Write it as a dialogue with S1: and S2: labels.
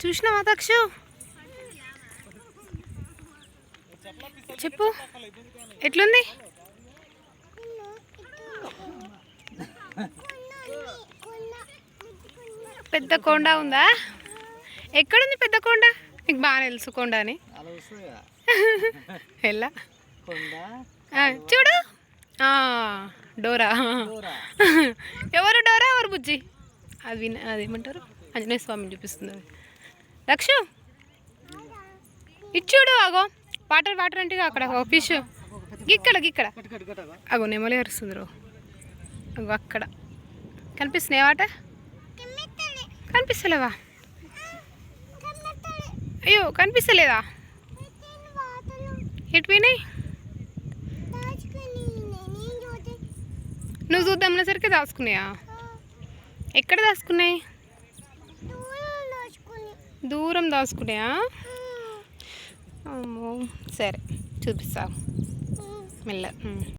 S1: చూసినావా దక్షు? చెప్పు ఎట్లుంది? పెద్ద కొండ ఉందా? ఎక్కడుంది పెద్ద కొండ? నీకు బాగా తెలుసు కొండ అని. ఎలా చూడు డోరా. ఎవరు డోరా ఎవరు బుజ్జి? అది అదేమంటారు, ఆంజనేయ స్వామిని చూపిస్తుంది అది. దక్షు ఇచ్చుడు. అగో వాటర్ వాటర్ అంటే అక్కడ ఫిష్ గిక్కడ అగో నెమలి అరుస్తుంది రో. అగో అక్కడ కనిపిస్తున్నాయి వాటర్. కనిపిస్తలేవా? అయ్యో కనిపిస్తలేదా? ఎటు పోయినాయి? నువ్వు చూద్దాం సరికి దాచుకున్నాయా? ఎక్కడ దాచుకున్నాయి? దూరం దాచుకున్నాయా? సరే చూపిస్తా మెల్ల.